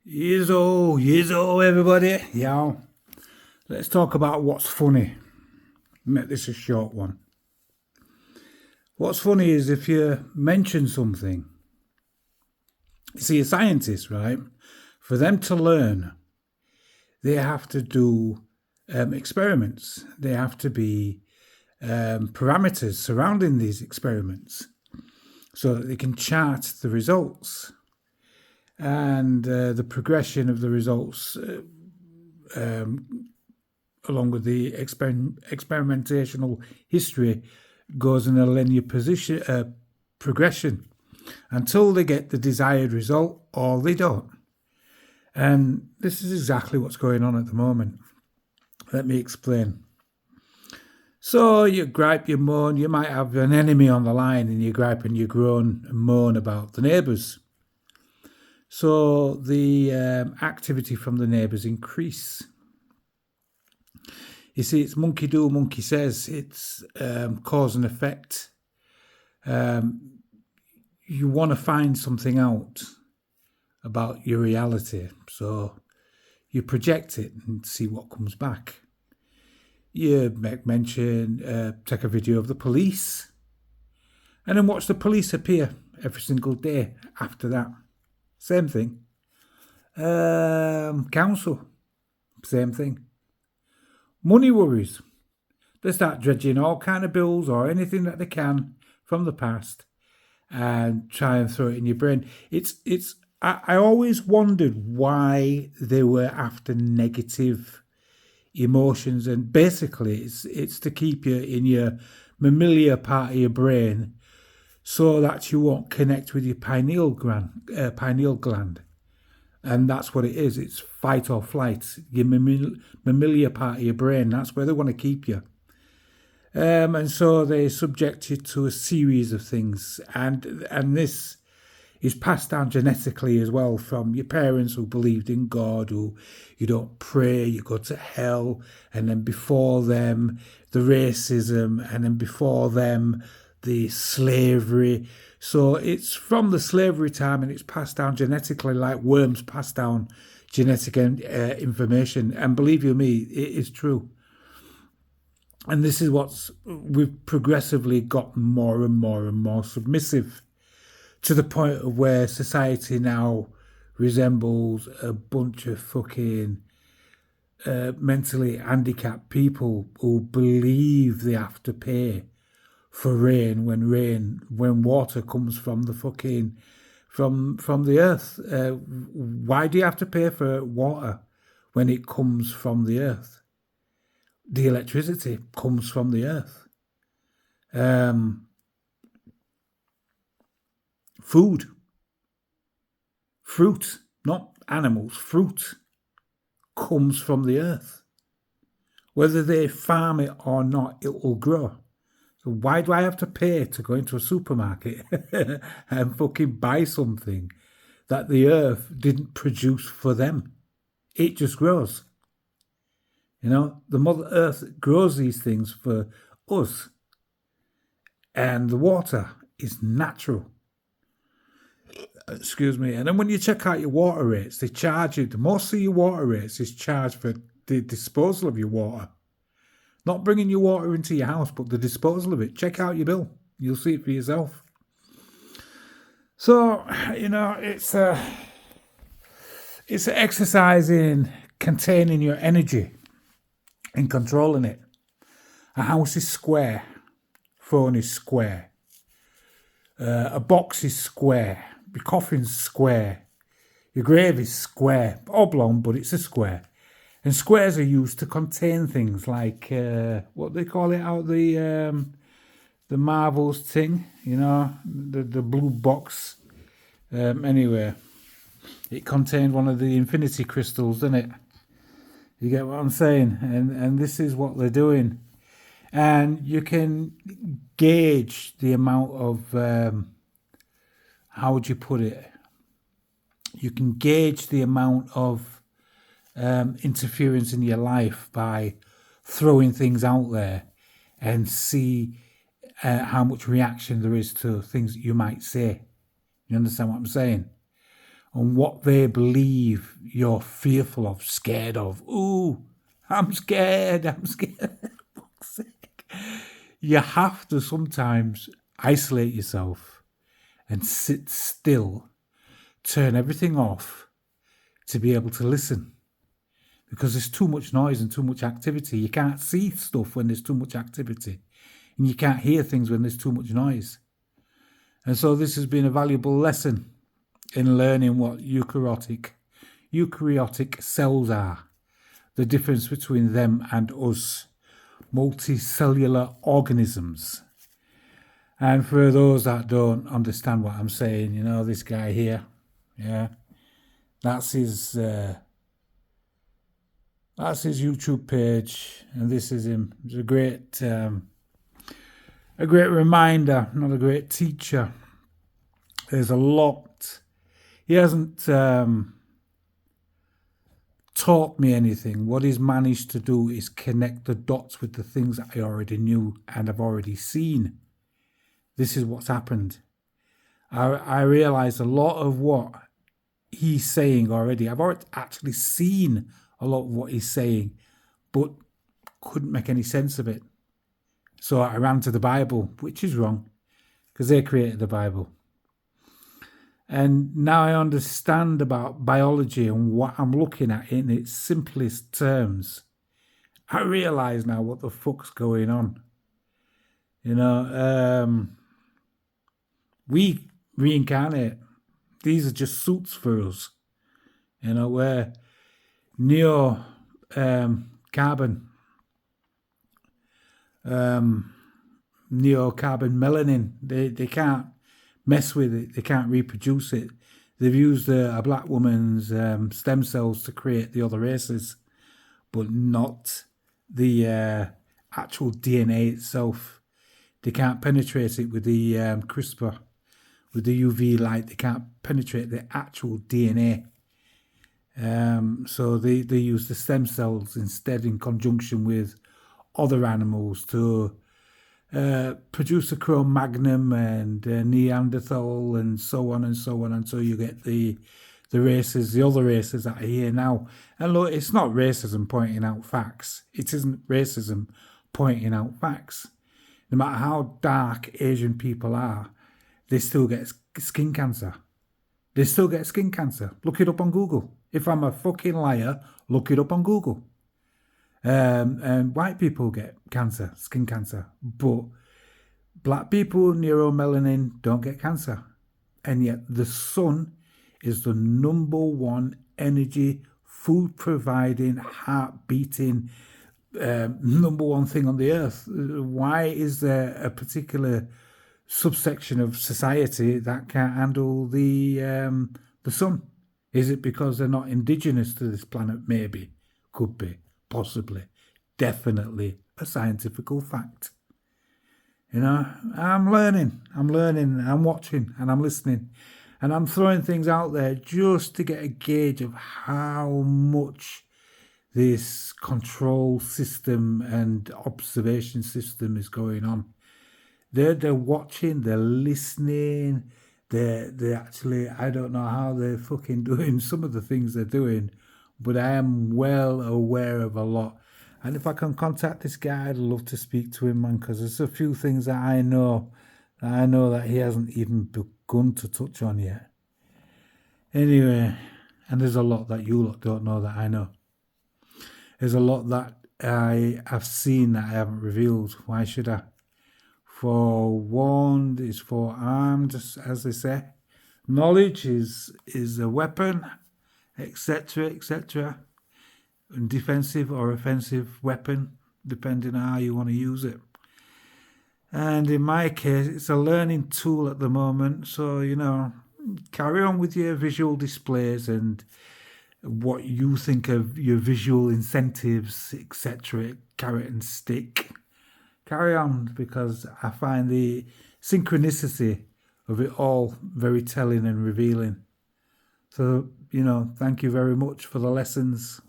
Yizzo, everybody. Yeah. Let's talk about what's funny. Make this a short one. What's funny is if you mention something. You see, a scientist, right? For them to learn, they have to do experiments. They have to be parameters surrounding these experiments so that they can chart the results and the progression of the results along with the experimentational history goes in a linear progression until they get the desired result or they don't. And this is exactly what's going on at the moment. Let me explain. So you gripe, you moan, you might have an enemy on the line and you gripe and you groan and moan about the neighbours. So the activity from the neighbours increase. You see, it's monkey do, monkey says. It's cause and effect. You want to find something out about your reality. So you project it and see what comes back. You make mention, take a video of the police, and then watch the police appear every single day after that. Same thing. Council, same thing. Money worries. They start dredging all kind of bills or anything that they can from the past and try and throw it in your brain. I always wondered why they were after negative emotions, and basically it's to keep you in your mammalian part of your brain so that you won't connect with your pineal gland. And that's what it is. It's fight or flight. Your mammalian part of your brain, that's where they want to keep you. And so they subject you to a series of things. And this is passed down genetically as well from your parents who believed in God, who you don't pray, you go to hell. And then before them, the racism. And then before them, the slavery. So it's from the slavery time and it's passed down genetically like worms pass down genetic information. And believe you me, it is true. And this is we've progressively gotten more and more and more submissive to the point of where society now resembles a bunch of fucking mentally handicapped people who believe they have to pay for when water comes from the fucking from the earth. Why do you have to pay for water when it comes from the earth? The electricity comes from the earth. Food, fruit, not animals, fruit comes from the earth. Whether they farm it or not, it will grow. So why do I have to pay to go into a supermarket and fucking buy something that the earth didn't produce for them? It just grows. You know, the Mother Earth grows these things for us. And the water is natural. Excuse me. And then when you check out your water rates, they charge you. Most of your water rates is charged for the disposal of your water. Not bringing your water into your house, but the disposal of it. Check out your bill. You'll see it for yourself. So, you know, it's an exercise in containing your energy and controlling it. A house is square. Phone is square. A box is square. Your coffin's square. Your grave is square. Oblong, but it's a square. And squares are used to contain things like what they call it out the Marvels thing, you know, the blue box. Anyway, it contained one of the infinity crystals, didn't it? You get what I'm saying? And this is what they're doing. And you can gauge the amount of how would you put it? You can gauge the amount of interference in your life by throwing things out there and see how much reaction there is to things that you might say. You understand what I'm saying? and what they believe you're fearful of, scared of. Ooh, I'm scared. Fuck's sake. You have to sometimes isolate yourself and sit still, turn everything off to be able to listen. Because there's too much noise and too much activity. You can't see stuff when there's too much activity. And you can't hear things when there's too much noise. And so this has been a valuable lesson in learning what eukaryotic cells are, the difference between them and us, multicellular organisms. And for those that don't understand what I'm saying, this guy here, that's his YouTube page, and this is him. It's a great reminder, not a great teacher. There's a lot. He hasn't taught me anything. What he's managed to do is connect the dots with the things that I already knew and have already seen. This is what's happened. I realize a lot of what he's saying already. I've already actually seen a lot of what he's saying, but couldn't make any sense of it. So I ran to the Bible, which is wrong, because they created the Bible. And now I understand about biology and what I'm looking at in its simplest terms. I realize now what the fuck's going on. We reincarnate. These are just suits for us. We're neocarbon melanin. They can't mess with it. They can't reproduce it. They've used a black woman's stem cells to create the other races, but not the actual DNA itself. They can't penetrate it with the CRISPR, with the UV light. They can't penetrate the actual DNA. So they use the stem cells instead, in conjunction with other animals, to produce a Cro-Magnon and Neanderthal and so on and so on, until you get the races, the other races that are here now. And look, it's not racism pointing out facts. It isn't racism pointing out facts. No matter how dark Asian people are, they still get skin cancer. They still get skin cancer. Look it up on Google. If I'm a fucking liar, look it up on Google. And white people get cancer, skin cancer, but black people, neuromelanin, don't get cancer. And yet the sun is the number one energy, food providing, heart beating, number one thing on the earth. Why is there a particular subsection of society that can't handle the sun? Is it because they're not indigenous to this planet? Maybe, could be, possibly, definitely a scientific fact. I'm learning, I'm watching, and I'm listening, and I'm throwing things out there just to get a gauge of how much this control system and observation system is going on. They're watching, they're listening, they're actually, I don't know how they're fucking doing some of the things they're doing, but I am well aware of a lot. And if I can contact this guy, I'd love to speak to him, man, because there's a few things that I know that he hasn't even begun to touch on yet. Anyway, and there's a lot that you lot don't know that I know. There's a lot that I have seen that I haven't revealed. Why should I? For warned is forearmed, as they say. Knowledge is a weapon, etc., etc. And defensive or offensive weapon, depending on how you want to use it. And in my case, it's a learning tool at the moment. So, carry on with your visual displays and what you think of your visual incentives, etc., carrot and stick. Carry on, because I find the synchronicity of it all very telling and revealing. So, thank you very much for the lessons.